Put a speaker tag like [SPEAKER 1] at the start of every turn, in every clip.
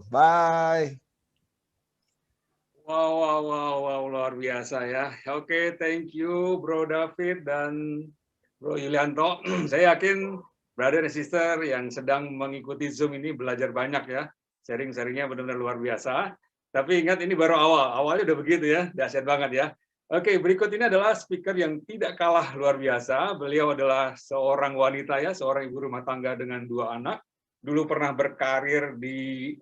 [SPEAKER 1] you. Bye.
[SPEAKER 2] Wow, luar biasa ya. Oke, thank you Bro David dan Bro Yulianto. Saya yakin brother dan sister yang sedang mengikuti Zoom ini belajar banyak ya. Sharing-sharingnya benar-benar luar biasa. Tapi ingat ini baru awal. Awalnya udah begitu ya, dahsyat banget ya. Oke, berikut ini adalah speaker yang tidak kalah luar biasa. Beliau adalah seorang wanita ya, seorang ibu rumah tangga dengan 2 anak. Dulu pernah berkarir di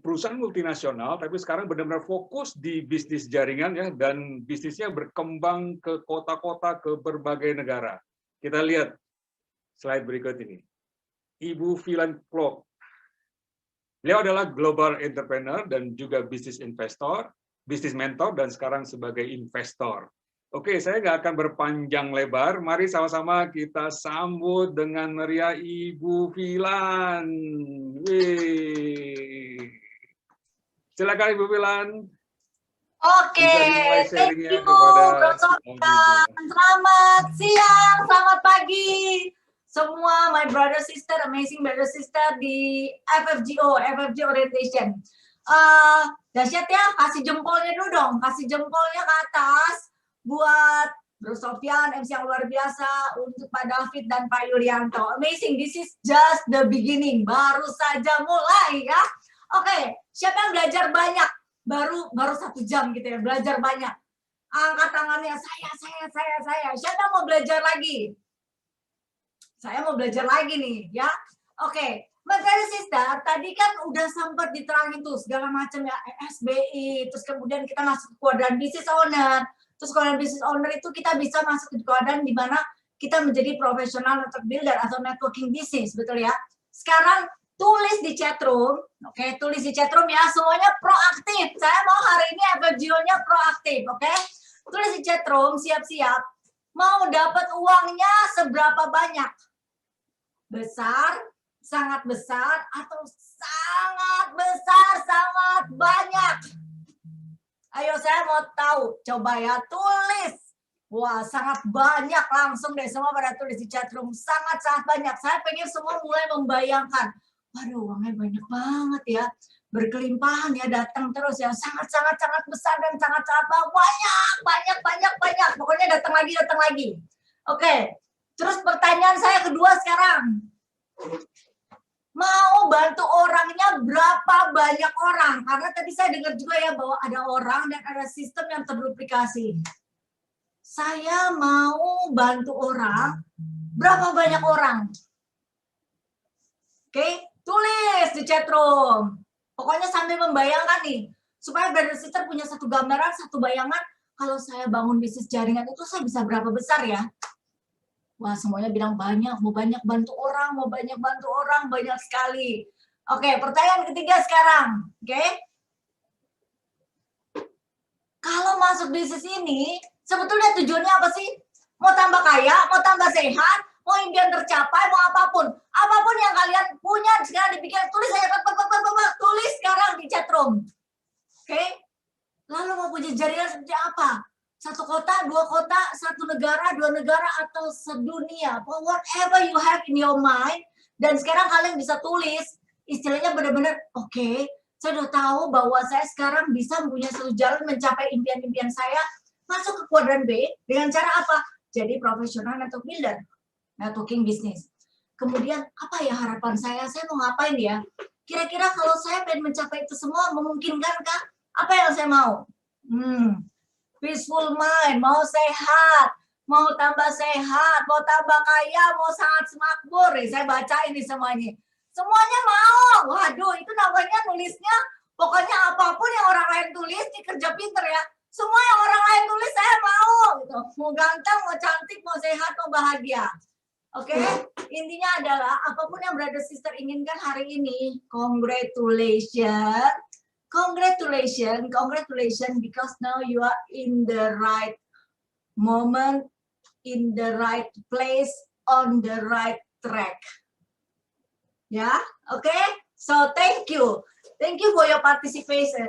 [SPEAKER 2] perusahaan multinasional, tapi sekarang benar-benar fokus di bisnis jaringan ya, dan bisnisnya berkembang ke kota-kota, ke berbagai negara. Kita lihat slide berikut ini. Ibu Vilan Klok. Beliau adalah global entrepreneur dan juga bisnis investor, bisnis mentor, dan sekarang sebagai investor. Oke, saya nggak akan berpanjang lebar. Mari sama-sama kita sambut dengan meriah Ibu Vilan. Silakan Ibu Vilan.
[SPEAKER 3] Oke, thank you Bro Sofyan. Selamat siang, selamat pagi. Semua my brother sister, amazing brother sister di FFGO Orientation. Dahsyat ya, kasih jempolnya dulu dong, kasih jempolnya ke atas buat Bro Sofyan, MC yang luar biasa, untuk Pak David dan Pak Yulianto. Amazing, this is just the beginning, baru saja mulai ya. Oke, siapa yang belajar banyak? Baru 1 jam gitu ya, belajar banyak. Angkat tangannya, saya. Siapa mau belajar lagi? Saya mau belajar lagi nih ya. Oke, Mas and Sister, tadi kan udah sempat diterangin tuh segala macam ya, SBI, terus kemudian kita masuk ke kuadran business owner. Terus kuadran business owner itu kita bisa masuk ke kuadran di mana kita menjadi profesional network builder atau networking business, betul ya? Sekarang tulis di chatroom, oke, tulis di chatroom ya, semuanya proaktif. Saya mau hari ini FFGO-nya proaktif, oke? Tulis di chatroom, siap-siap. Mau dapat uangnya seberapa banyak? Besar, sangat besar, atau sangat besar, sangat banyak? Ayo, saya mau tahu. Coba ya, tulis. Wah, sangat banyak langsung deh, semua pada tulis di chatroom. Sangat-sangat banyak. Saya pengen semua mulai membayangkan. Waduh, uangnya banyak banget ya. Berkelimpahan ya, datang terus ya. Sangat-sangat besar dan sangat-sangat banyak. Pokoknya datang lagi. Oke. Terus pertanyaan saya kedua sekarang. Mau bantu orangnya berapa banyak orang? Karena tadi saya dengar juga ya bahwa ada orang dan ada sistem yang terduplikasi. Saya mau bantu orang, berapa banyak orang? Oke, tulis di chatroom. Pokoknya sambil membayangkan nih, supaya brother sister punya satu gambaran, satu bayangan, kalau saya bangun bisnis jaringan itu saya bisa berapa besar ya? Wah, semuanya bilang banyak, mau banyak bantu orang, banyak sekali. Oke, pertanyaan ketiga sekarang. Oke. Kalau masuk bisnis ini, sebetulnya tujuannya apa sih? Mau tambah kaya, mau tambah sehat, mau impian tercapai, mau apapun. Apapun yang kalian punya, sekarang dipikir, tulis aja, tulis sekarang di chatroom. Oke? Lalu mau punya jaringan seperti apa? 1 kota, 2 kota, 1 negara, 2 negara, atau sedunia. Whatever you have in your mind. Dan sekarang kalian bisa tulis, istilahnya benar-benar, oke, saya udah tahu bahwa saya sekarang bisa mempunyai satu jalan mencapai impian-impian saya, masuk ke kuadran B, dengan cara apa? Jadi profesional network builder, networking business. Kemudian, apa ya harapan saya mau ngapain ya? Kira-kira kalau saya pengen mencapai itu semua, memungkinkankah? Apa yang saya mau? Peaceful mind, mau sehat, mau tambah sehat, mau tambah kaya, mau sangat semakmur. Saya baca ini semuanya. Semuanya mau. Waduh, itu namanya nulisnya. Pokoknya apapun yang orang lain tulis, ini kerja pinter ya. Semua yang orang lain tulis, saya mau. Gitu. Mau ganteng, mau cantik, mau sehat, mau bahagia. Oke, intinya adalah apapun yang brother sister inginkan hari ini, congratulations. Congratulations, because now you are in the right moment, in the right place, on the right track. Ya, oke? So thank you for your participation.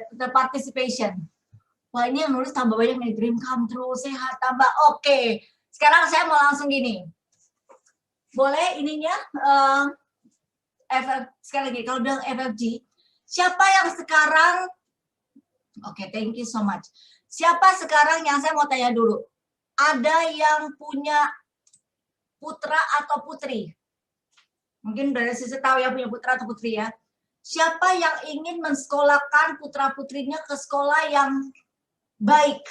[SPEAKER 3] Wah, ini yang nulis tambah banyak nih, dream come true, sehat, tambah oke. Sekarang saya mau langsung gini. Boleh ininya, sekali lagi, kalau bilang FFG, Siapa yang sekarang, oke, thank you so much. Siapa sekarang yang saya mau tanya dulu, ada yang punya putra atau putri? Mungkin dari sisi tahu ya punya putra atau putri ya. Siapa yang ingin mensekolahkan putra-putrinya ke sekolah yang baik?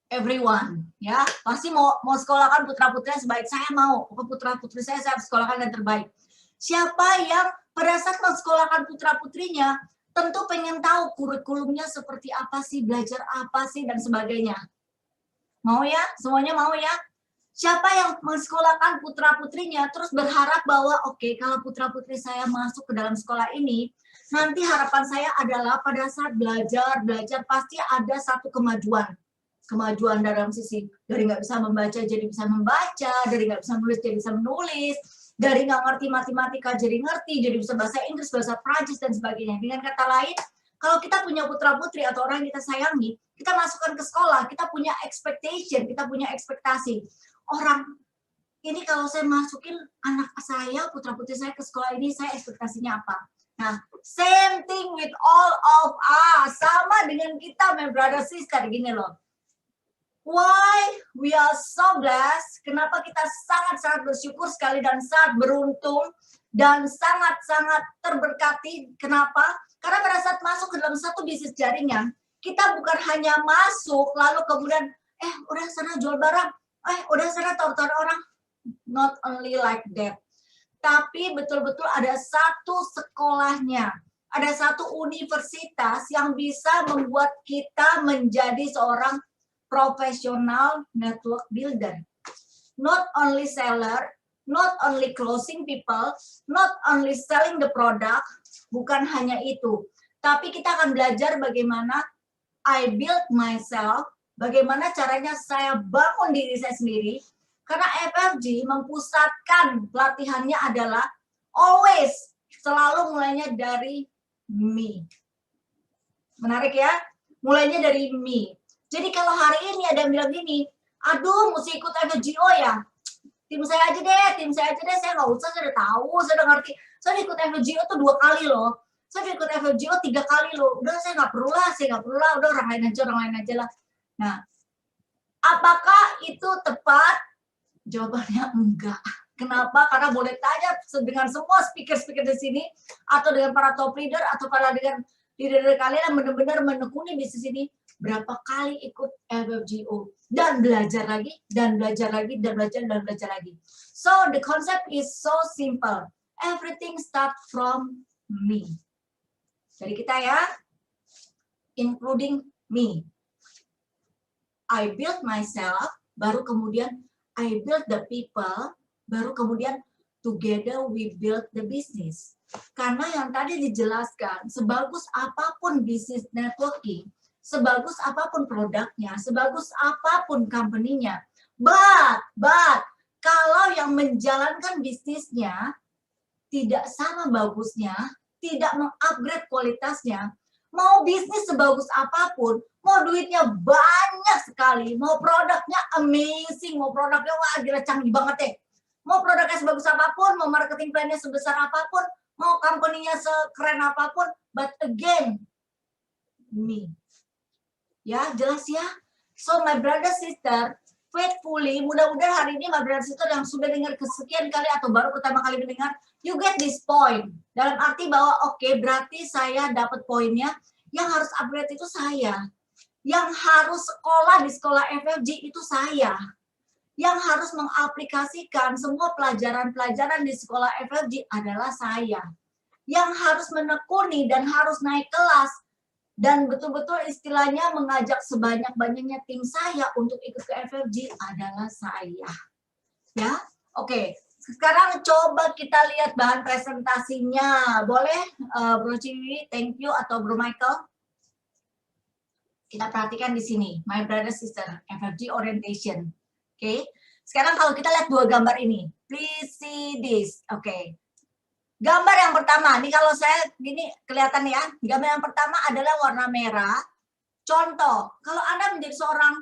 [SPEAKER 3] Everyone, ya pasti mau sekolahkan putra-putrinya sebaik. Saya mau putra-putri saya sekolahkan yang terbaik. Siapa yang pada saat mensekolahkan putra-putrinya tentu pengen tahu kurikulumnya seperti apa sih, belajar apa sih dan sebagainya. Mau ya? Semuanya mau ya? Siapa yang mensekolahkan putra-putrinya terus berharap bahwa oke, kalau putra-putri saya masuk ke dalam sekolah ini, nanti harapan saya adalah pada saat belajar pasti ada satu kemajuan dalam sisi dari nggak bisa membaca jadi bisa membaca, dari nggak bisa menulis jadi bisa menulis, dari nggak ngerti matematika jadi ngerti, jadi bisa bahasa Inggris, bahasa Prancis dan sebagainya. Dengan kata lain, kalau kita punya putra-putri atau orang yang kita sayangi, kita masukkan ke sekolah, kita punya expectation, kita punya ekspektasi. Orang ini kalau saya masukin anak saya, putra-putri saya ke sekolah ini, saya ekspektasinya apa? Nah, same thing with all of us. Sama dengan kita, my brother sister, gini loh. Why we are so blessed? Kenapa kita sangat-sangat bersyukur sekali dan sangat beruntung dan sangat-sangat terberkati? Kenapa? Karena pada saat masuk ke dalam satu bisnis jaringan, kita bukan hanya masuk lalu kemudian udah sana jual barang, udah sana tor-tor orang. Not only like that. Tapi betul-betul ada satu sekolahnya, ada satu universitas yang bisa membuat kita menjadi seorang professional network builder. Not only seller, not only closing people, not only selling the product, bukan hanya itu. Tapi kita akan belajar bagaimana I build myself, bagaimana caranya saya bangun diri saya sendiri. Karena FFG mempusatkan pelatihannya adalah always, selalu mulainya dari me. Menarik ya? Mulainya dari me. Jadi kalau hari ini ada yang bilang gini, aduh mesti ikut FFGO ya, tim saya aja deh, saya nggak usah, saya udah tahu, saya udah ngerti. Saya ikut FFGO tuh 2 kali loh, saya ikut FFGO 3 kali loh, udah saya nggak perlu lah, udah orang lain aja lah. Nah, apakah itu tepat? Jawabannya enggak. Kenapa? Karena boleh tanya dengan semua speaker-speaker di sini, atau dengan para top leader, atau para dengan leader kalian yang benar-benar menekuni bisnis ini, berapa kali ikut FFGO dan belajar lagi, dan belajar lagi, dan belajar lagi. So the concept is so simple. Everything start from me. Dari kita ya, including me. I build myself, baru kemudian I build the people, baru kemudian together we build the business. Karena yang tadi dijelaskan, sebagus apapun bisnis networking, sebagus apapun produknya, sebagus apapun company-nya, but kalau yang menjalankan bisnisnya tidak sama bagusnya, tidak mengupgrade kualitasnya, mau bisnis sebagus apapun, mau duitnya banyak sekali, mau produknya amazing, mau produknya wah gila canggih banget deh, mau produknya sebagus apapun, mau marketing plan-nya sebesar apapun, mau company-nya sekeren apapun, but again, me. Ya, jelas ya? So, my brother, sister, faithfully, mudah-mudahan hari ini my brother, sister yang sudah dengar kesekian kali atau baru pertama kali mendengar, you get this point. Dalam arti bahwa, oke, berarti saya dapat poinnya, yang harus upgrade itu saya. Yang harus sekolah di sekolah FFG itu saya. Yang harus mengaplikasikan semua pelajaran-pelajaran di sekolah FFG adalah saya. Yang harus menekuni dan harus naik kelas dan betul-betul istilahnya mengajak sebanyak-banyaknya tim saya untuk ikut ke FFG adalah saya. Ya, oke. Sekarang coba kita lihat bahan presentasinya. Boleh, Bro Ciwi, thank you, atau Bro Michael? Kita perhatikan di sini, my brother sister, FFG orientation. Oke. Sekarang kalau kita lihat 2 gambar ini, please see this. Oke. Gambar yang pertama, ini kalau saya gini kelihatan ya, gambar yang pertama adalah warna merah. Contoh, kalau Anda menjadi seorang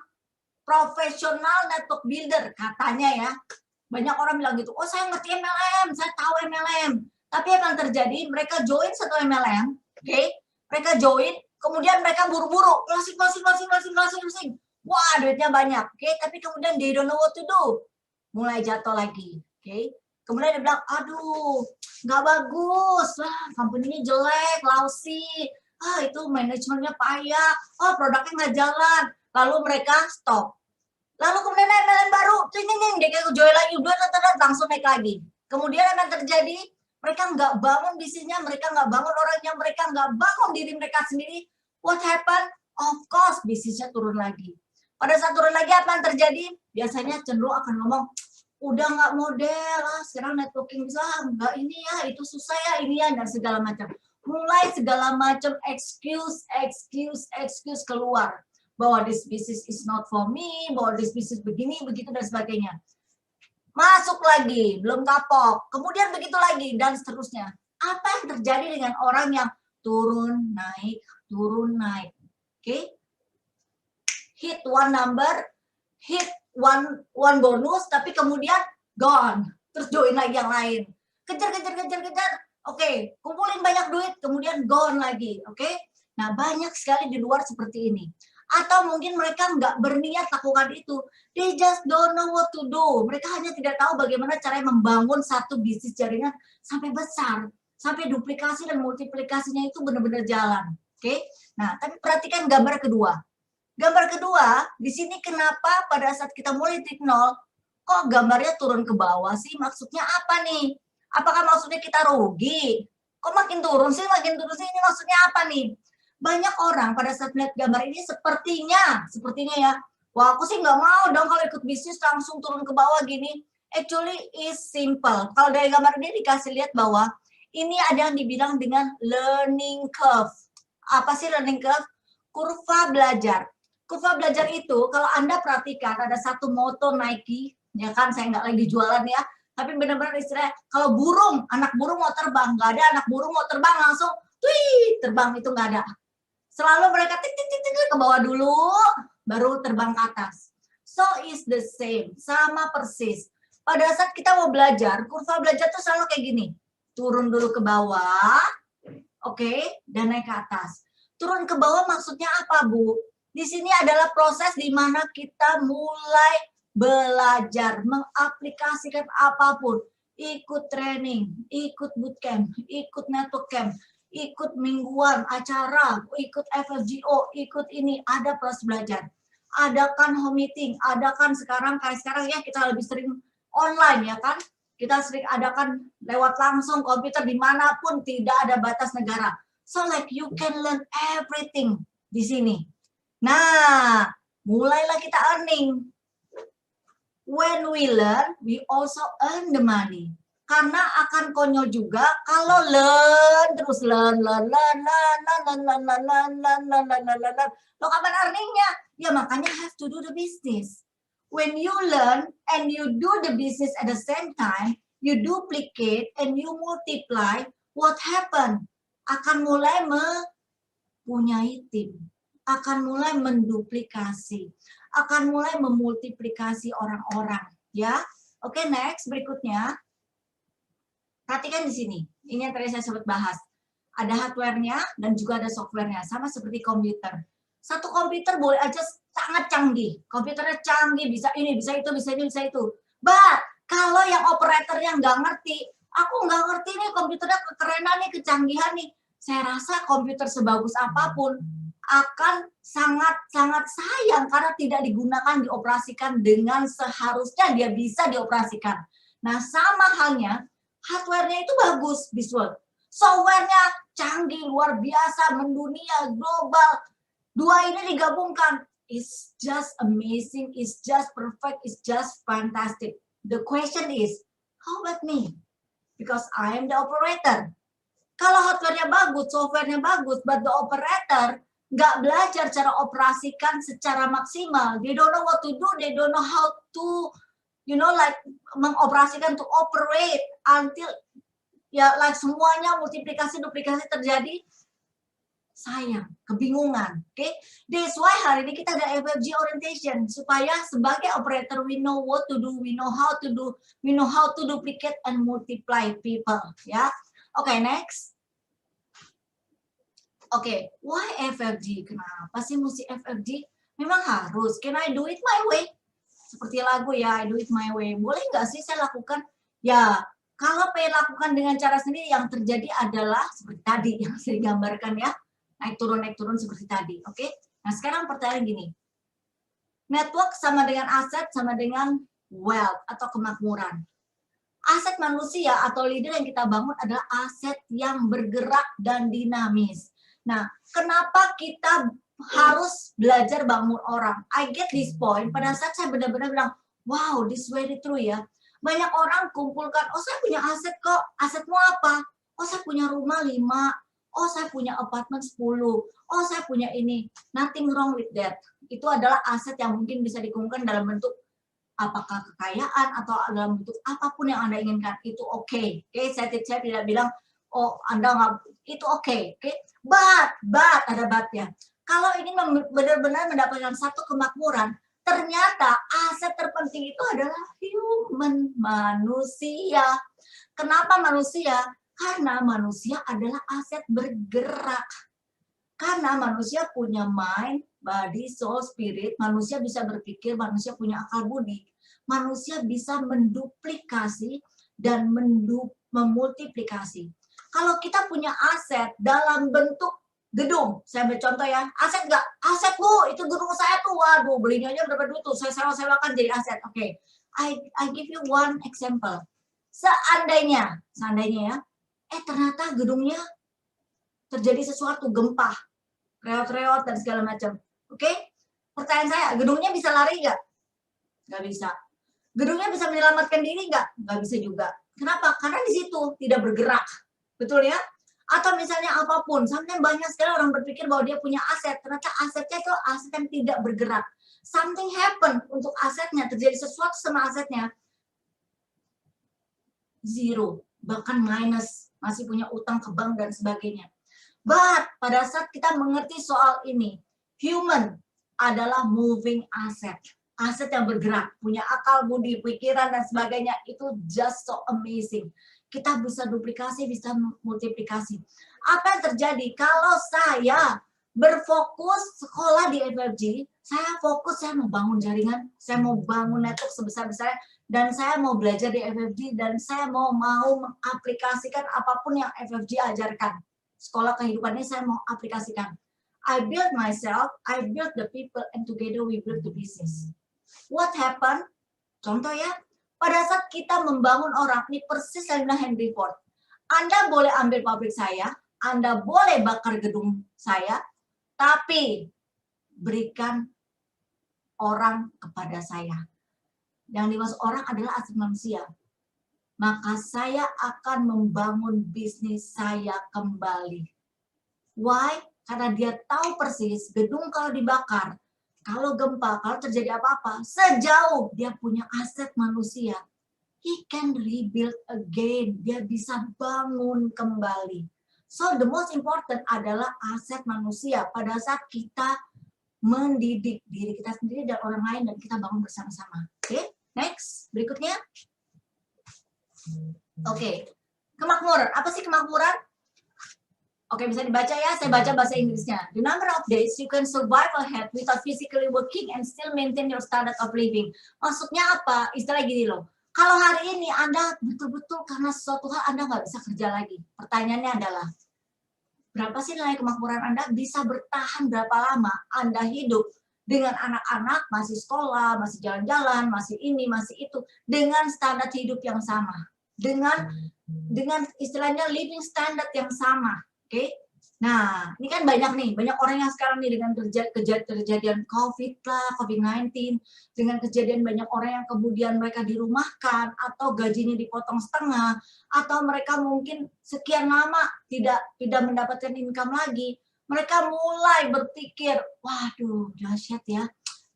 [SPEAKER 3] profesional network builder, katanya ya, banyak orang bilang gitu, oh saya ngerti MLM, saya tahu MLM. Tapi apa yang terjadi? Mereka join satu MLM, oke? Mereka join, kemudian mereka buru-buru, closing. Wah, duitnya banyak, oke? Tapi kemudian they don't know what to do. Mulai jatuh lagi, oke? Kemudian dia bilang, aduh, nggak bagus, company ini jelek, lousy, itu manajemennya payah, produknya nggak jalan. Lalu mereka stop. Lalu kemudian MLM baru, dia kayak join lagi, langsung naik lagi. Kemudian apa yang terjadi? Mereka nggak bangun bisnisnya, mereka nggak bangun orangnya, mereka nggak bangun diri mereka sendiri. What happened? Of course, bisnisnya turun lagi. Pada saat turun lagi, apa yang terjadi? Biasanya cenderung akan ngomong, udah nggak model, sekarang networking bisa, nggak ini ya, itu susah ya, ini ya, dan segala macam. Mulai segala macam excuse keluar. Bahwa this business is not for me, bahwa this business begini, begitu, dan sebagainya. Masuk lagi, belum kapok. Kemudian begitu lagi, dan seterusnya. Apa yang terjadi dengan orang yang turun, naik, turun, naik? Oke? Hit one number, hit one bonus, tapi kemudian gone. Terus join lagi yang lain. Kejar. Oke, kumpulin banyak duit, kemudian gone lagi. Oke? Nah, banyak sekali di luar seperti ini. Atau mungkin mereka nggak berniat lakukan itu. They just don't know what to do. Mereka hanya tidak tahu bagaimana cara membangun satu bisnis jaringan sampai besar. Sampai duplikasi dan multiplikasinya itu benar-benar jalan. Oke? Nah, tapi perhatikan gambar kedua. Gambar kedua, di sini kenapa pada saat kita mulai titik nol, kok gambarnya turun ke bawah sih? Maksudnya apa nih? Apakah maksudnya kita rugi? Kok makin turun sih? Ini maksudnya apa nih? Banyak orang pada saat melihat gambar ini sepertinya ya, wah aku sih nggak mau dong kalau ikut bisnis langsung turun ke bawah gini. Actually is simple. Kalau dari gambar ini dikasih lihat bahwa ini ada yang dibilang dengan learning curve. Apa sih learning curve? Kurva belajar. Kurva belajar itu kalau Anda perhatikan ada satu moto Nike, ya kan, saya nggak lagi jualan ya, tapi benar-benar istilahnya kalau burung, anak burung mau terbang, nggak ada anak burung mau terbang langsung terbang, itu nggak ada. Selalu mereka tik ke bawah dulu, baru terbang ke atas. So is the same, sama persis. Pada saat kita mau belajar, kurva belajar tuh selalu kayak gini. Turun dulu ke bawah, oke, dan naik ke atas. Turun ke bawah maksudnya apa, Bu? Di sini adalah proses di mana kita mulai belajar, mengaplikasikan apapun. Ikut training, ikut bootcamp, ikut network camp, ikut mingguan acara, ikut FFGO, ikut ini, ada proses belajar. Adakan home meeting, adakan sekarang ya kita lebih sering online ya kan, kita sering adakan lewat langsung komputer dimanapun, tidak ada batas negara. So like you can learn everything di sini. Nah, mulailah kita earning. When we learn, we also earn the money. Karena akan konyol juga kalau terus learn. Lo kapan earningnya? Ya makanya have to do the business. When you learn and you do the business at the same time, you duplicate and you multiply, what happen? Akan mulai mempunyai tim, akan mulai menduplikasi, akan mulai memultiplikasi orang-orang, ya. Oke, next berikutnya. Perhatikan di sini, ini yang tadi saya sempat bahas. Ada hardware-nya dan juga ada software-nya, sama seperti komputer. Satu komputer boleh aja sangat canggih, komputernya canggih, bisa ini, bisa itu, bisa ini, bisa itu. But, kalau yang operatornya nggak ngerti, aku nggak ngerti nih komputernya kekerenan nih, kecanggihan nih. Saya rasa komputer sebagus apapun akan sangat-sangat sayang karena tidak digunakan, dioperasikan dengan seharusnya dia bisa dioperasikan. Nah, sama halnya, hardware-nya itu bagus, visual. Software-nya canggih, luar biasa, mendunia, global. Dua ini digabungkan. It's just amazing, it's just perfect, it's just fantastic. The question is, how about me? Because I am the operator. Kalau hardware-nya bagus, software-nya bagus, but the operator nggak belajar cara operasikan secara maksimal. They don't know what to do, they don't know how to, like mengoperasikan, to operate until like semuanya multiplikasi, duplikasi terjadi. Sayang, kebingungan. Okay? That's why hari ini kita ada FFG orientation supaya sebagai operator we know what to do, we know how to do, we know how to duplicate and multiply people. Ya. Oke, next. Oke, why FFG? Kenapa sih mesti FFG? Memang harus. Can I do it my way? Seperti lagu ya, I do it my way. Boleh nggak sih saya lakukan? Ya, kalau pengen lakukan dengan cara sendiri, yang terjadi adalah seperti tadi yang saya gambarkan ya. Naik turun seperti tadi. Oke? Nah, sekarang pertanyaan gini. Network sama dengan aset sama dengan wealth atau kemakmuran. Aset manusia atau leader yang kita bangun adalah aset yang bergerak dan dinamis. Nah, kenapa kita harus belajar bangun orang? I get this point. Pada saat saya benar-benar bilang, wow, this very true ya. Banyak orang kumpulkan, oh saya punya aset kok. Asetmu apa? Oh saya punya rumah 5. Oh saya punya apartemen 10. Oh saya punya ini. Nothing wrong with that. Itu adalah aset yang mungkin bisa dikumpulkan dalam bentuk apakah kekayaan atau dalam bentuk apapun yang Anda inginkan, itu oke. Oke, saya tidak bilang, oh Anda nggak, itu oke. Oke, but, ada but-nya. Kalau ini benar-benar mendapatkan satu kemakmuran, ternyata aset terpenting itu adalah human, manusia. Kenapa manusia? Karena manusia adalah aset bergerak. Karena manusia punya mind, body, soul, spirit, manusia bisa berpikir, manusia punya akal budi, manusia bisa menduplikasi dan memultiplikasi. Kalau kita punya aset dalam bentuk gedung, saya ambil contoh ya, aset nggak? Aset Bu, itu gedung saya tuh, waduh belinya aja berapa duit tuh, saya sewa-sewakan jadi aset. Oke, I give you one example. Seandainya ya, ternyata gedungnya terjadi sesuatu, gempa, reot-reot dan segala macam. Oke? Pertanyaan saya, gedungnya bisa lari nggak? Nggak bisa. Gedungnya bisa menyelamatkan diri nggak? Nggak bisa juga. Kenapa? Karena di situ tidak bergerak. Betul ya? Atau misalnya apapun, sampai banyak sekali orang berpikir bahwa dia punya aset, ternyata asetnya itu aset yang tidak bergerak. Something happen untuk asetnya, terjadi sesuatu sama asetnya. Zero, bahkan minus, masih punya utang ke bank dan sebagainya. But pada saat kita mengerti soal ini, human adalah moving asset. Aset yang bergerak, punya akal budi, pikiran dan sebagainya, itu just so amazing. Kita bisa duplikasi, bisa multiplikasi. Apa yang terjadi kalau saya berfokus sekolah di FFG, saya fokus, saya mau bangun jaringan, saya mau bangun network sebesar-besarnya, dan saya mau belajar di FFG, dan saya mau mengaplikasikan apapun yang FFG ajarkan. Sekolah kehidupan ini saya mau aplikasikan. I build myself, I build the people, and together we build the business. What happened? Contoh ya, pada saat kita membangun orang, ini persis yang bilang Henry Ford. Anda boleh ambil pabrik saya, Anda boleh bakar gedung saya, tapi berikan orang kepada saya. Yang dimaksud orang adalah aset manusia. Maka saya akan membangun bisnis saya kembali. Why? Karena dia tahu persis gedung kalau dibakar, kalau gempa, kalau terjadi apa-apa, sejauh dia punya aset manusia, he can rebuild again. Dia bisa bangun kembali. So the most important adalah aset manusia pada saat kita mendidik diri kita sendiri dan orang lain dan kita bangun bersama-sama. Oke, next, berikutnya. Oke, kemakmuran. Apa sih kemakmuran? Oke, bisa dibaca ya. Saya baca bahasa Inggrisnya. The number of days you can survive ahead without physically working and still maintain your standard of living. Maksudnya apa? Istilah gini loh. Kalau hari ini Anda betul-betul karena sesuatu hal Anda nggak bisa kerja lagi. Pertanyaannya adalah, berapa sih nilai kemakmuran Anda? Bisa bertahan berapa lama Anda hidup dengan anak-anak, masih sekolah, masih jalan-jalan, masih ini, masih itu, dengan standar hidup yang sama. Dengan istilahnya living standard yang sama, oke? Nah, ini kan banyak orang yang sekarang nih dengan kejadian COVID lah, COVID-19, dengan kejadian banyak orang yang kemudian mereka dirumahkan atau gajinya dipotong setengah, atau mereka mungkin sekian lama tidak mendapatkan income lagi, mereka mulai berpikir, waduh, dahsyat ya.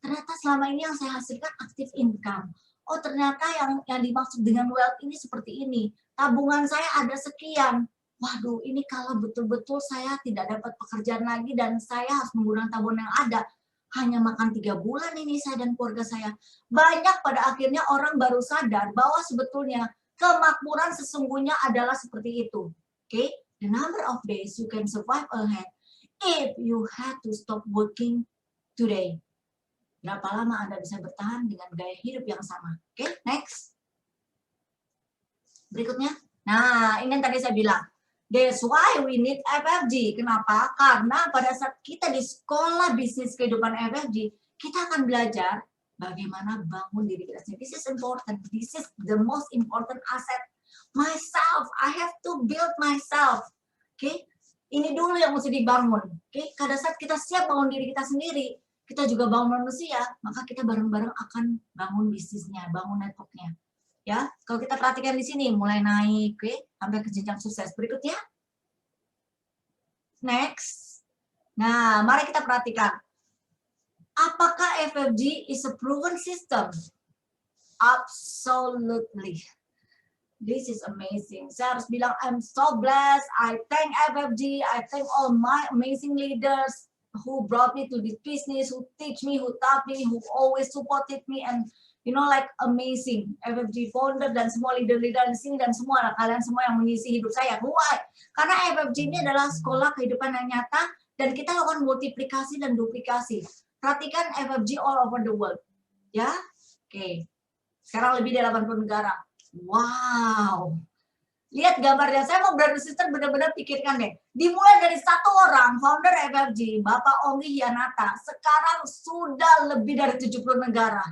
[SPEAKER 3] Ternyata selama ini yang saya hasilkan aktif income. Oh, ternyata yang dimaksud dengan wealth ini seperti ini. Tabungan saya ada sekian. Waduh, ini kalau betul-betul saya tidak dapat pekerjaan lagi dan saya harus menggunakan tabungan yang ada. Hanya makan 3 bulan ini saya dan keluarga saya. Banyak pada akhirnya orang baru sadar bahwa sebetulnya kemakmuran sesungguhnya adalah seperti itu. Okay, the number of days you can survive ahead if you had to stop working today. Berapa lama Anda bisa bertahan dengan gaya hidup yang sama? Oke, next. Berikutnya. Nah, ini yang tadi saya bilang. That's why we need FFG. Kenapa? Karena pada saat kita di sekolah bisnis kehidupan FFG, kita akan belajar bagaimana bangun diri kita sendiri. This is important. This is the most important asset. Myself. I have to build myself. Oke? Ini dulu yang mesti dibangun. Oke? Pada saat kita siap bangun diri kita sendiri, kita juga bangun manusia, maka kita bareng-bareng akan bangun bisnisnya, bangun networknya. Ya, kalau kita perhatikan di sini mulai naik, oke, sampai ke jenjang sukses. Berikutnya, next. Nah, mari kita perhatikan. Apakah FFG is a proven system? Absolutely. This is amazing. Saya harus bilang, I'm so blessed. I thank FFG. I thank all my amazing leaders who brought me to this business, who teach me, who taught me, who always supported me, and you know, like amazing. FFG founder dan semua leader-leader di sini dan semua kalian semua yang mengisi hidup saya. Why? Karena FFG ini adalah sekolah kehidupan yang nyata dan kita lakukan multiplikasi dan duplikasi. Perhatikan FFG all over the world. Ya, oke. Sekarang lebih dari 80 negara. Wow. Lihat gambarnya. Saya mau brother sister benar-benar pikirkan deh. Dimulai dari satu orang founder FFG, Bapak Onggi Hianata, sekarang sudah lebih dari 70 negara.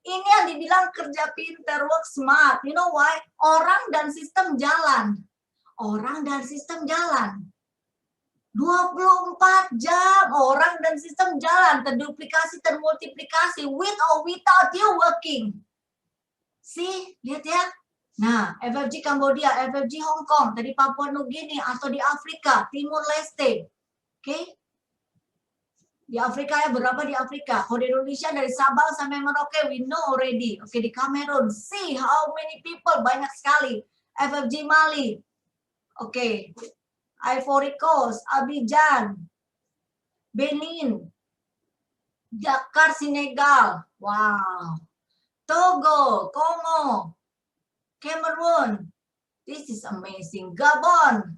[SPEAKER 3] Ini yang dibilang kerja pintar, work smart. You know why? Orang dan sistem jalan. Orang dan sistem jalan. 24 jam orang dan sistem jalan, terduplikasi, termultiplikasi, with or without you working. See, lihat ya. Nah, FFG Kambodia, FFG Hong Kong, tadi Papua Nugini, atau di Afrika, Timur Leste. Oke? Di Afrika ya, berapa di Afrika? Kalau di Indonesia dari Sabang sampai Merauke, we know already. Oke, di Kamerun, see how many people, banyak sekali. FFG Mali. Oke. Ivory Coast, Abidjan, Benin, Dakar, Senegal. Wow. Togo, Kongo, Cameroon. This is amazing. Gabon,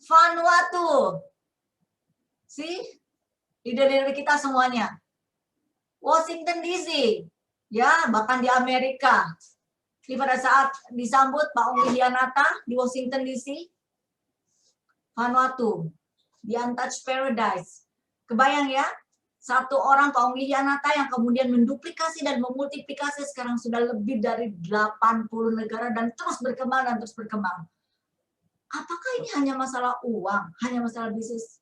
[SPEAKER 3] Vanuatu. See? Leader-leader kita semuanya. Washington DC. Ya, bahkan di Amerika. Jadi pada saat disambut Pak Onggi Hianata di Washington DC, Vanuatu, di Untouched Paradise. Kebayang ya, satu orang Pak Onggi Hianata yang kemudian menduplikasi dan memultiplikasi sekarang sudah lebih dari 80 negara dan terus berkembang dan terus berkembang. Apakah ini hanya masalah uang, hanya masalah bisnis?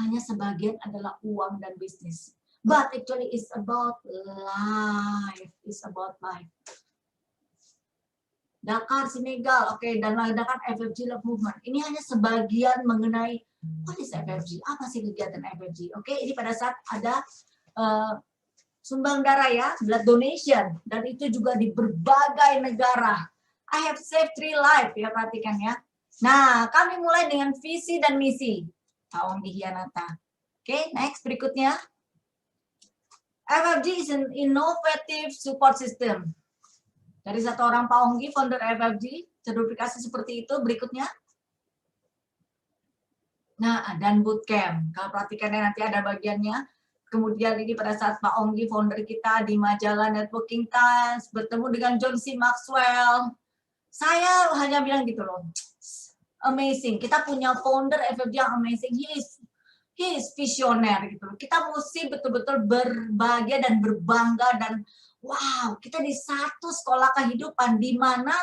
[SPEAKER 3] Hanya sebagian adalah uang dan bisnis. But actually it's about life. It's about life. Dakar, Senegal, oke, dan Dakar FFG Love Movement. Ini hanya sebagian mengenai what is FFG, apa sih kegiatan FFG. Oke, ini pada saat ada sumbang darah ya, blood donation, dan itu juga di berbagai negara. I have saved 3 lives, ya perhatikan ya. Nah, kami mulai dengan visi dan misi. Pak Onggi Hianata. Oke, next berikutnya. FFG is an innovative support system. Dari satu orang Pak Onggi, founder FFG, terduplikasi seperti itu. Berikutnya. Nah, dan bootcamp. Kalau perhatikannya nanti ada bagiannya. Kemudian ini pada saat Pak Onggi, founder kita di majalah Networking Times, bertemu dengan John C. Maxwell. Saya hanya bilang gitu loh. Amazing. Kita punya founder FFG yang amazing. He is visioner gitu. Kita mesti betul-betul berbahagia dan berbangga dan wow, kita di satu sekolah kehidupan di mana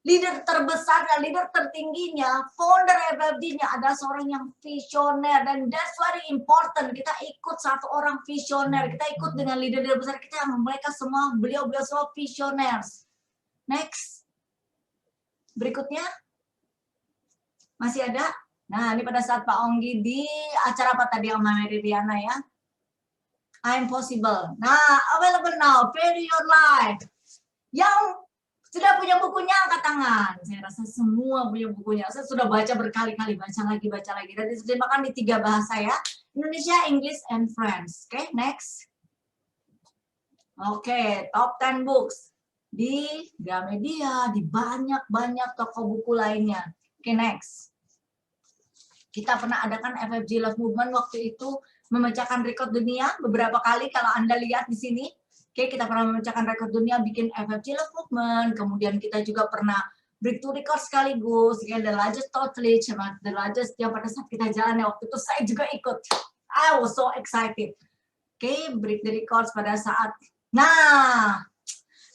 [SPEAKER 3] leader terbesar dan leader tertingginya, founder FFG-nya adalah seorang yang visioner dan that's very important. Kita ikut satu orang visioner, kita ikut dengan leader-leader besar kita yang mereka semua beliau-beliau semua visioners. Next. Berikutnya. Masih ada? Nah, ini pada saat Pak Onggi di acara apa tadi sama Mary Riana ya? I'm possible. Nah, available now. Value your life. Yang sudah punya bukunya angkat tangan. Saya rasa semua punya bukunya. Saya sudah baca berkali-kali, baca lagi. Dan diterjemahkan di 3 bahasa ya. Indonesia, English, and French. Oke, next. Oke, top 10 books. di Gramedia, di banyak toko buku lainnya. Oke, next. Kita pernah adakan FFG Love Movement waktu itu memecahkan rekor dunia beberapa kali kalau Anda lihat di sini. Oke, kita pernah memecahkan rekor dunia bikin FFG Love Movement, kemudian kita juga pernah breakthrough record sekaligus, ya, the largest totally, the largest yang pada saat kita jalan waktu itu saya juga ikut. I was so excited. Oke, break the records pada saat. Nah,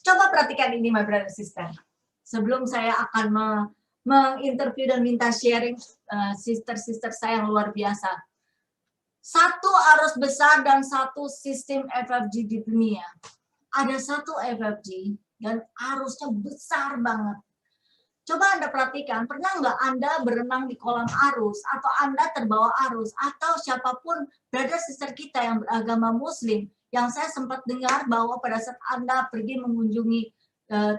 [SPEAKER 3] coba perhatikan ini, my brother sister. Sebelum saya akan menginterview dan minta sharing sister-sister saya yang luar biasa. Satu arus besar dan satu sistem FFG di dunia. Ada satu FFG dan arusnya besar banget. Coba Anda perhatikan, pernah nggak Anda berenang di kolam arus, atau Anda terbawa arus, atau siapapun brother sister kita yang beragama Muslim, yang saya sempat dengar bahwa pada saat Anda pergi mengunjungi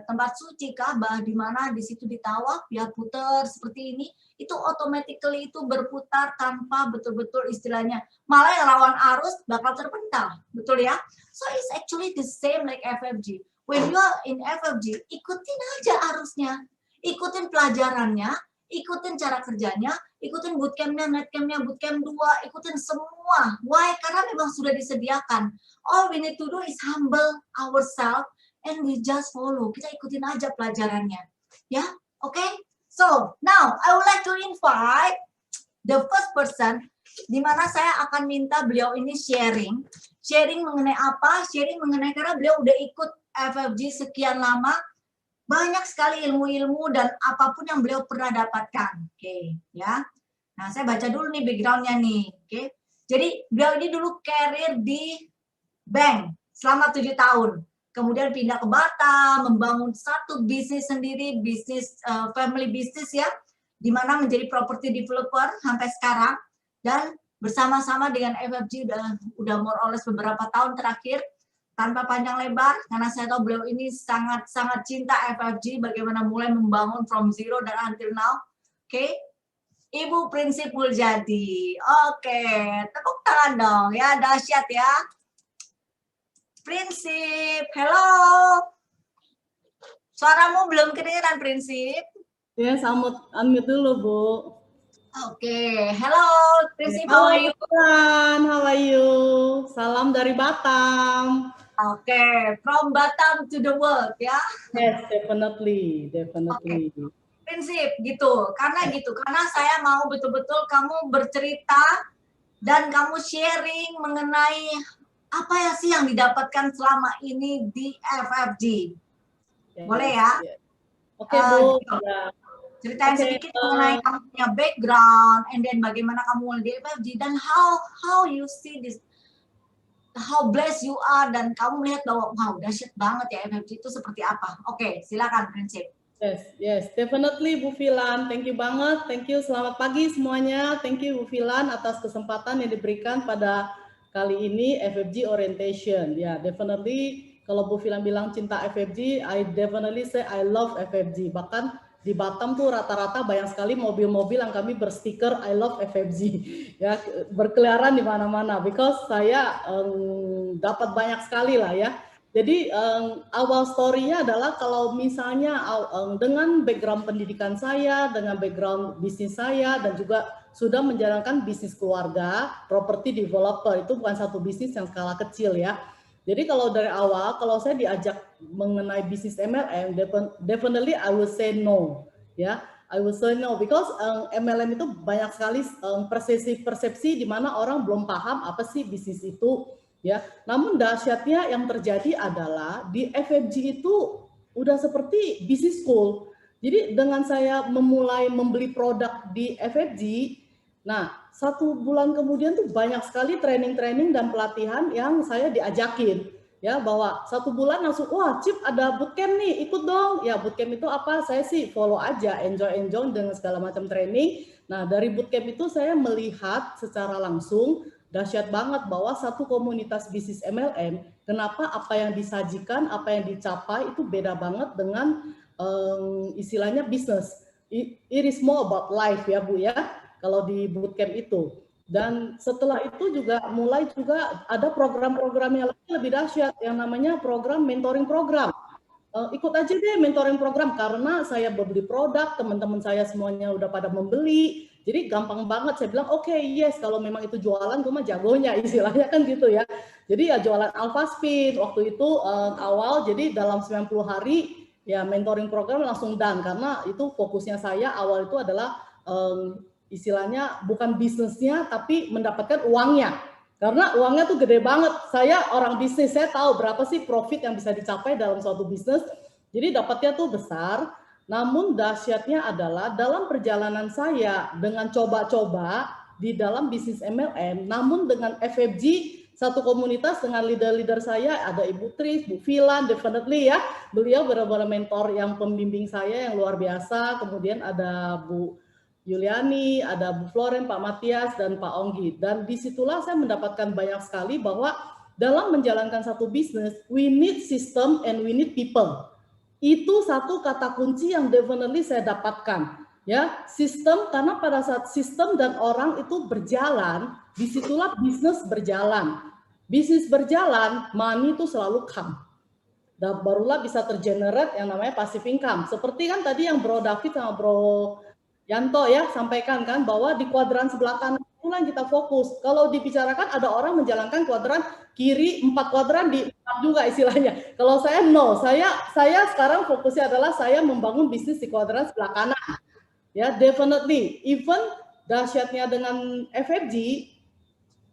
[SPEAKER 3] tempat suci Ka'bah, di mana di situ ditawaf, ya putar seperti ini, itu automatically itu berputar tanpa betul-betul istilahnya, malah yang lawan arus bakal terpental, betul ya? So it's actually the same like FFG. When you are in FFG, ikutin aja arusnya. Ikutin pelajarannya, ikutin cara kerjanya, ikutin bootcampnya, netcampnya, bootcamp 2, ikutin semua. Why? Karena memang sudah disediakan. All we need to do is humble ourselves and we just follow. Kita ikutin aja pelajarannya. Ya, oke? Okay? So, now I would like to invite the first person di mana saya akan minta beliau ini sharing. Sharing mengenai apa? Sharing mengenai karena beliau udah ikut FFG sekian lama. Banyak sekali ilmu-ilmu dan apapun yang beliau pernah dapatkan. Oke, ya. Nah, saya baca dulu nih background-nya nih. Oke. Jadi, beliau ini dulu karir di bank selama 7 tahun. Kemudian pindah ke Batam, membangun satu bisnis sendiri, bisnis family business ya, di mana menjadi property developer sampai sekarang. Dan bersama-sama dengan FFG udah more or less beberapa tahun terakhir. Tanpa panjang lebar, karena saya tahu beliau ini sangat cinta FFG, bagaimana mulai membangun from zero dan until now. Oke, Ibu Prinsip Muljadi. Oke, tepuk tangan dong ya, dahsyat ya. Prinsip, hello. Suaramu belum kedengeran, Prinsip.
[SPEAKER 1] Yes, unmute dulu, Bu.
[SPEAKER 3] Oke, hello Prinsip, how are you?
[SPEAKER 1] How are you? Salam dari Batam.
[SPEAKER 3] Oke, from Batam to the world ya.
[SPEAKER 1] Yes, definitely.
[SPEAKER 3] Okay. Prinsip gitu, karena saya mau betul-betul kamu bercerita dan kamu sharing mengenai apa ya sih yang didapatkan selama ini di FFG. Yes, boleh ya? Yes.
[SPEAKER 1] Oke, Bu.
[SPEAKER 3] Gitu. Ceritain sedikit mengenai kamu punya background, and then bagaimana kamu mulai di FFG dan how you see this. How blessed you are, dan kamu melihat bahwa wow dahsyat banget ya FFG itu seperti apa. Oke, silakan Prinsip.
[SPEAKER 1] Yes, definitely Bu Filan. Thank you banget. Thank you. Selamat pagi semuanya. Thank you Bu Filan atas kesempatan yang diberikan pada kali ini FFG Orientation. Ya, definitely kalau Bu Filan bilang cinta FFG, I definitely say I love FFG. Bahkan di Batam tuh rata-rata banyak sekali mobil-mobil yang kami berstiker I love FFG ya, berkeliaran di mana-mana because saya dapat banyak sekali lah ya. Jadi awal story-nya adalah kalau misalnya dengan background pendidikan saya, dengan background bisnis saya, dan juga sudah menjalankan bisnis keluarga, property developer, itu bukan satu bisnis yang skala kecil ya. Jadi kalau dari awal, kalau saya diajak mengenai bisnis MLM, definitely I will say no, ya. I will say no because MLM itu banyak sekali persepsi di mana orang belum paham apa sih bisnis itu, ya. Namun dahsyatnya yang terjadi adalah di FFG itu udah seperti business school. Jadi dengan saya memulai membeli produk di FFG, nah 1 bulan kemudian tuh banyak sekali training-training dan pelatihan yang saya diajakin ya, bahwa 1 bulan langsung wah Cip ada bootcamp nih, ikut dong. Ya bootcamp itu apa? Saya sih follow aja, enjoy dengan segala macam training. Nah dari bootcamp itu saya melihat secara langsung dahsyat banget bahwa satu komunitas bisnis MLM, kenapa apa yang disajikan, apa yang dicapai itu beda banget dengan istilahnya bisnis. It is more about life ya Bu ya, kalau di bootcamp itu. Dan setelah itu juga mulai juga ada program-program yang lebih dahsyat yang namanya program mentoring program. ikut aja deh mentoring program, karena saya beli produk, teman-teman saya semuanya udah pada membeli, jadi gampang banget. Saya bilang oke, yes, kalau memang itu jualan gue mah jagonya, istilahnya kan gitu ya. Jadi ya jualan Alpha Speed waktu itu awal, jadi dalam 90 hari ya mentoring program langsung done, karena itu fokusnya saya awal itu adalah istilahnya bukan bisnisnya tapi mendapatkan uangnya. Karena uangnya tuh gede banget. Saya orang bisnis, saya tahu berapa sih profit yang bisa dicapai dalam suatu bisnis. Jadi dapatnya tuh besar. Namun dahsyatnya adalah dalam perjalanan saya dengan coba-coba di dalam bisnis MLM, namun dengan FFG, satu komunitas dengan leader-leader saya, ada Ibu Tris, Bu Filan, definitely ya. Beliau benar-benar mentor yang pembimbing saya yang luar biasa. Kemudian ada Bu Yuliani, ada Bu Floren, Pak Matias, dan Pak Onggi. Dan disitulah saya mendapatkan banyak sekali bahwa dalam menjalankan satu bisnis, we need system and we need people. Itu satu kata kunci yang definitely saya dapatkan. Ya, sistem, karena pada saat sistem dan orang itu berjalan, disitulah bisnis berjalan. Bisnis berjalan, money itu selalu come. Dan barulah bisa tergenerate yang namanya passive income. Seperti kan tadi yang Bro David sama Bro Yanto ya sampaikan kan bahwa di kuadran sebelah kanan itulah kita fokus. Kalau dibicarakan ada orang menjalankan kuadran kiri 4 kuadran di 4 juga istilahnya. Kalau saya no, saya sekarang fokusnya adalah saya membangun bisnis di kuadran sebelah kanan. Ya, definitely. Even dahsyatnya dengan FFG,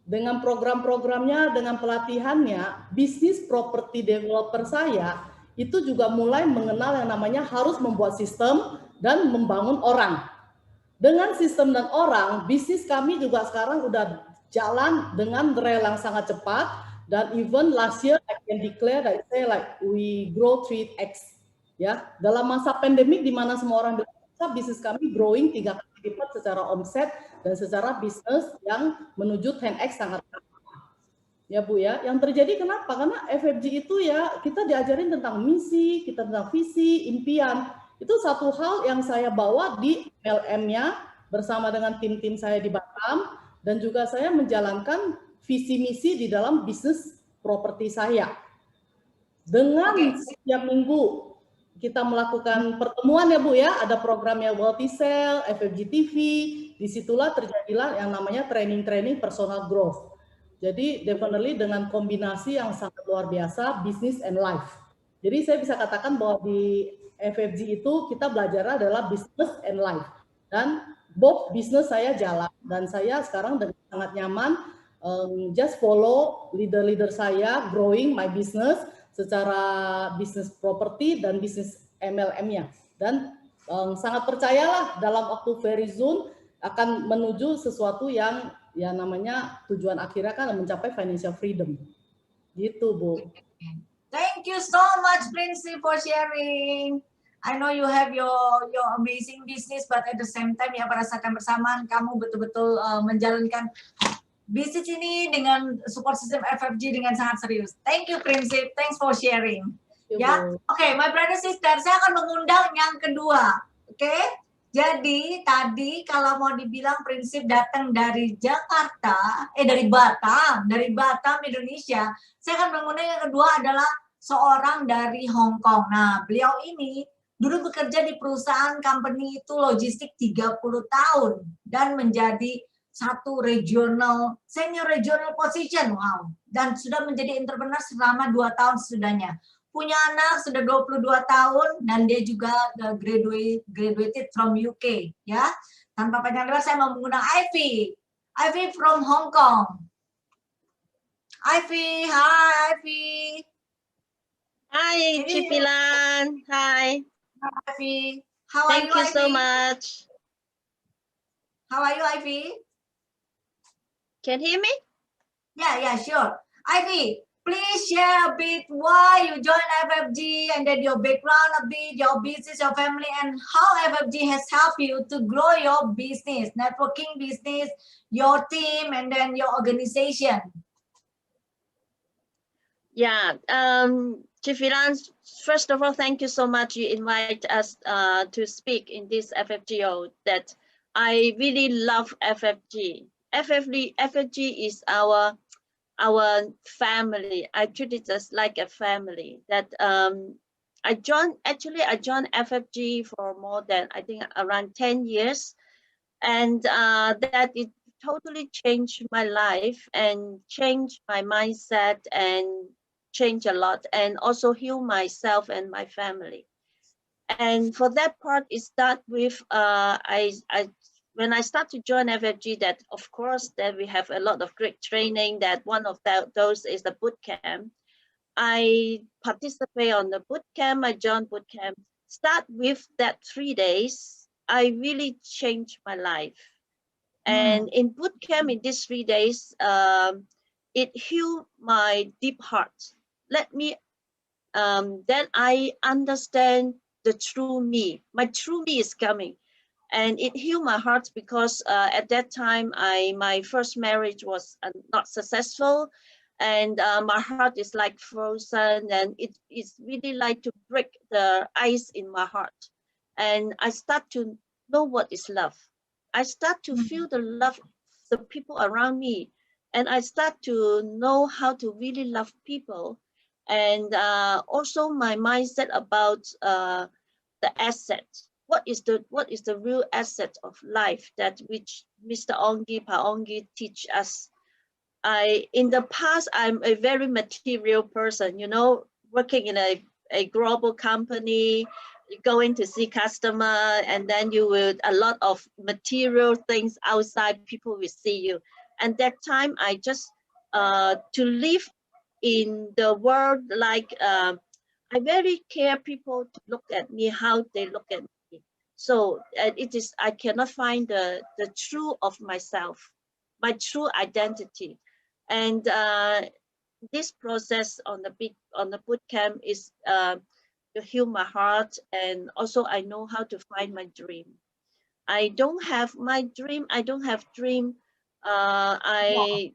[SPEAKER 1] dengan program-programnya, dengan pelatihannya, bisnis property developer saya itu juga mulai mengenal yang namanya harus membuat sistem dan membangun orang. Dengan sistem dan orang, bisnis kami juga sekarang udah jalan dengan rel yang sangat cepat, dan even last year I can declare that say like we grow 3x. Ya, dalam masa pandemik di mana semua orang bisa, bisnis kami growing 3 kali lipat secara omset dan secara bisnis yang menuju 10x sangat ya Bu ya. Yang terjadi kenapa? Karena FFG itu ya kita diajarin tentang misi, kita tentang visi, impian. Itu satu hal yang saya bawa di LM-nya bersama dengan tim-tim saya di Batam, dan juga saya menjalankan visi misi di dalam bisnis properti saya. Dengan setiap minggu kita melakukan pertemuan ya Bu ya, ada programnya Wealthy Cell, FFG TV, disitulah terjadilah yang namanya training-training personal growth. Jadi definitely dengan kombinasi yang sangat luar biasa, business and life. Jadi saya bisa katakan bahwa di FFG itu kita belajar adalah business and life. Dan both business saya jalan, dan saya sekarang dengan sangat nyaman just follow leader-leader saya, growing my business secara bisnis property dan bisnis MLM-nya. Dan sangat percayalah dalam waktu very soon akan menuju sesuatu yang ya namanya tujuan akhirnya kan mencapai financial freedom. Gitu, Bu.
[SPEAKER 3] Thank you so much, Princey, for sharing. I know you have your amazing business, but at the same time ya pada saat yang bersamaan kamu betul-betul menjalankan bisnis ini dengan support system FFG dengan sangat serius. Thank you, Princey. Thanks for sharing. Ya, oke, my brother sister, saya akan mengundang yang kedua. Oke, jadi tadi kalau mau dibilang Prinsip datang dari Jakarta, dari Batam, Indonesia, saya akan mengundang yang kedua adalah seorang dari Hong Kong. Nah, beliau ini dulu bekerja di perusahaan company itu logistik 30 tahun dan menjadi satu senior regional position, wow, dan sudah menjadi entrepreneur selama 2 tahun sesudahnya. Punya anak sudah 22 tahun dan dia juga graduated from UK, ya. Tanpa panjang lebar saya mau mengundang Ivy from Hong Kong. Ivy, hi Ivy.
[SPEAKER 4] Hi, Cipilan. Hi.
[SPEAKER 3] Hi, Ivy. How are you?
[SPEAKER 4] Thank you so much.
[SPEAKER 3] How are you, Ivy?
[SPEAKER 4] Can you hear me?
[SPEAKER 3] Yeah, sure. Ivy, please share a bit why you joined FFG and then your background a bit, your business, your family, and how FFG has helped you to grow your business, networking business, your team, and then your organization.
[SPEAKER 4] Yeah, Cipilan, first of all, thank you so much. You invite us to speak in this FFGO. That I really love FFG. FFG is our family. I treat it as like a family. That I joined FFG for more than, I think, around 10 years. And that it totally changed my life and changed my mindset and changed a lot, and also heal myself and my family. And for that part, it start with when I start to join FFG, that of course that we have a lot of great training. That one of those is the boot camp. I participate on the boot camp. I joined boot camp. Start with that 3 days, I really changed my life. And in boot camp, in these 3 days, it healed my deep heart. Let me then I understand the true me. My true me is coming, and it healed my heart because at that time my first marriage was not successful, and my heart is like frozen, and it's really like to break the ice in my heart. And I start to know what is love. I start to feel the love of the people around me, and I start to know how to really love people. And also my mindset about the asset. What is the real asset of life, that which Mr. Pa Ongi teach us. In the past, I'm a very material person, you know, working in a global company. You go in to see customer, and then you will a lot of material things outside, people will see you. And that time I just to live in the world, like I very care people to look at me, how they look at me. So it is, I cannot find the true of myself, my true identity. And this process on the boot camp is to heal my heart, and also I know how to find my dream. I don't have my dream. I don't have dream. I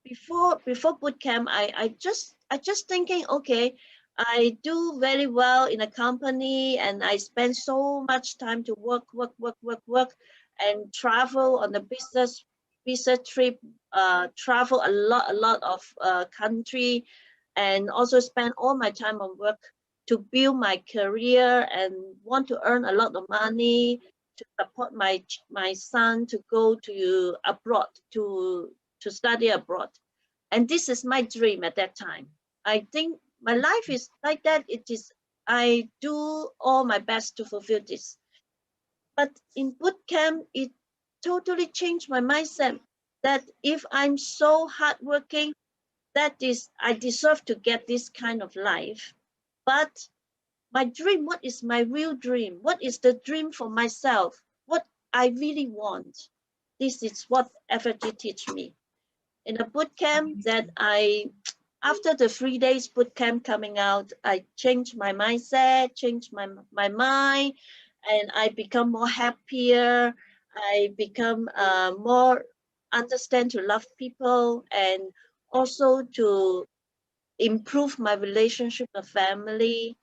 [SPEAKER 4] before boot camp, I just thinking, okay, I do very well in a company, and I spend so much time to work, and travel on the business trip, travel a lot of country, and also spend all my time on work to build my career and want to earn a lot of money to support my son to go to abroad to study abroad. And this is my dream at that time. I think my life is like that. It is, I do all my best to fulfill this. But in boot camp, it totally changed my mindset that if I'm so hardworking, that is, I deserve to get this kind of life. But my dream, what is my real dream? What is the dream for myself? What I really want? This is what FFG teach me. In a boot camp that after the 3 days boot camp coming out, I changed my mindset, changed my mind, and I become more happier. I become more understand to love people, and also to improve my relationship with family.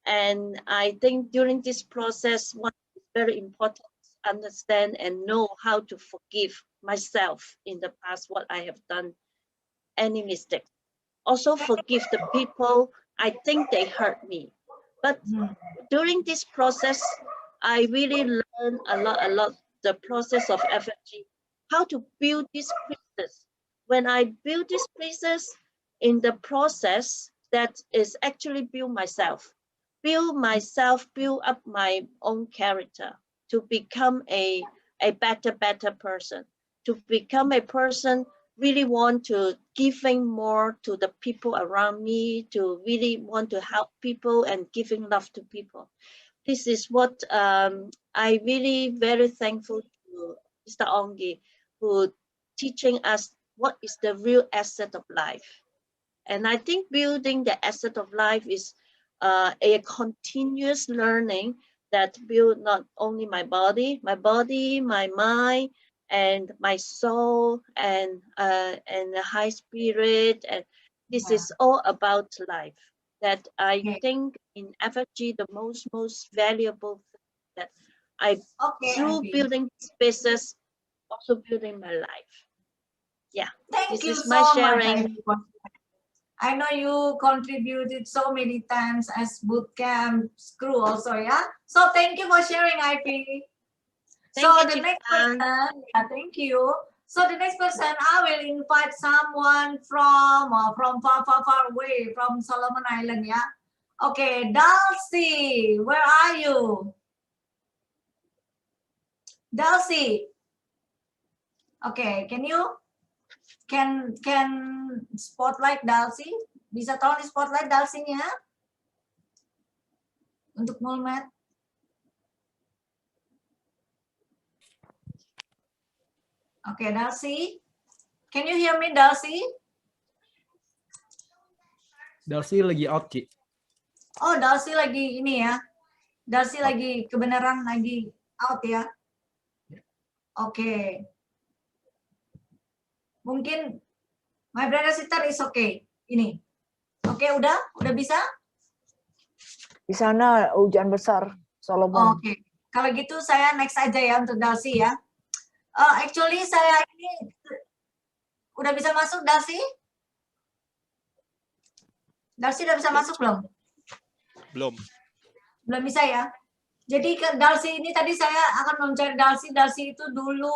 [SPEAKER 4] And I think during this process, one is very important to understand and know how to forgive myself in the past, what I have done, any mistake. Also forgive the people I think they hurt me. But during this process, I really learned a lot, the process of FFG, how to build these places. When I build these places, in the process, that is actually build up my own character to become a better person, to become a person really want to giving more to the people around me, to really want to help people and giving love to people. This is what I really very thankful to Mr. Ongi, who teaching us what is the real asset of life. And I think building the asset of life is a continuous learning that build not only my body, my mind, and my soul, and the high spirit. And this is all about life. That I think in FFG, the most valuable thing that I through building spaces, also building my life. Yeah,
[SPEAKER 3] Thank
[SPEAKER 4] this
[SPEAKER 3] you
[SPEAKER 4] is
[SPEAKER 3] so
[SPEAKER 4] my
[SPEAKER 3] much,
[SPEAKER 4] sharing.
[SPEAKER 3] everyone. I know you contributed so many times as bootcamp crew also, yeah. So thank you for sharing, Ivy.
[SPEAKER 4] Thank
[SPEAKER 3] So
[SPEAKER 4] you,
[SPEAKER 3] the next
[SPEAKER 4] Chifiran.
[SPEAKER 3] person, yeah, thank you. So the next person, I will invite someone from far away, from Solomon Island, yeah. Okay, Dulcie, where are you? Dulcie. Okay, can spotlight Dulcie? Bisa tolong di spotlight Dulcie-nya? Untuk Mulmed. Okay, Dulcie. Can you hear me, Dulcie?
[SPEAKER 5] Dulcie lagi out, Ci.
[SPEAKER 3] Oh, Dulcie lagi ini ya. Dulcie lagi kebenaran lagi out ya. Oke. Mungkin my brother sister is okay. Ini. Oke, udah bisa?
[SPEAKER 6] Di sana hujan besar, Solomon.
[SPEAKER 3] Oke. Kalau gitu saya next aja ya untuk Dulcie ya. Actually saya ini udah bisa masuk, Dulcie? Dulcie udah bisa masuk belum? Belum bisa ya. Jadi ke Dulcie ini tadi saya akan mencari Dulcie. Dulcie itu dulu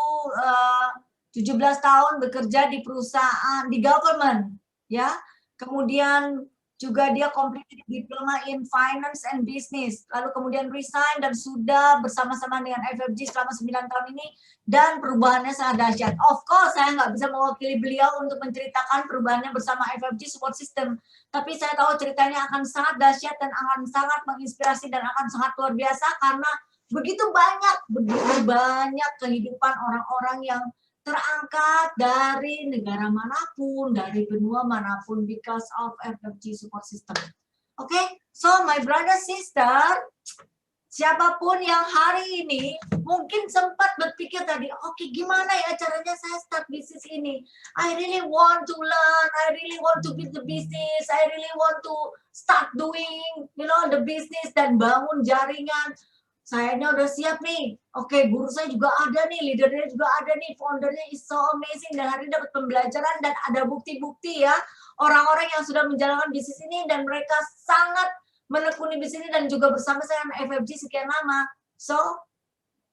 [SPEAKER 3] 17 tahun bekerja di perusahaan, di government, ya. Kemudian juga dia completed diploma in finance and business. Lalu kemudian resign dan sudah bersama-sama dengan FFG selama 9 tahun ini, dan perubahannya sangat dahsyat. Of course, saya nggak bisa mewakili beliau untuk menceritakan perubahannya bersama FFG Support System. Tapi saya tahu ceritanya akan sangat dahsyat dan akan sangat menginspirasi dan akan sangat luar biasa karena begitu banyak kehidupan orang-orang yang terangkat dari negara manapun, dari benua manapun because of FFG Support System. Okay, so my brother sister, siapapun yang hari ini mungkin sempat berpikir tadi, oke, gimana ya caranya saya start bisnis ini? I really want to learn, I really want to build the business, I really want to start doing, the business dan bangun jaringan. Sayanya udah siap nih. Oke, guru saya juga ada nih, leadernya juga ada nih, foundernya is so amazing, dan hari ini dapat pembelajaran dan ada bukti-bukti ya, orang-orang yang sudah menjalankan bisnis ini dan mereka sangat menekuni bisnis ini dan juga bersama saya dengan FFG sekian lama. So,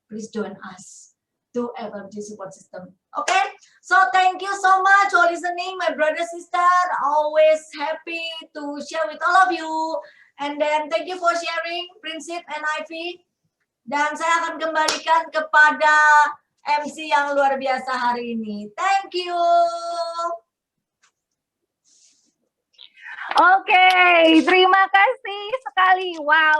[SPEAKER 3] please join us to FFG Support System. Okay? So, thank you so much for listening, my brother, sister. Always happy to share with all of you. And then, thank you for sharing, Prinsip and Ivy. Dan saya akan kembalikan kepada MC yang luar biasa hari ini. Thank you.
[SPEAKER 6] Oke, terima kasih sekali. Wow.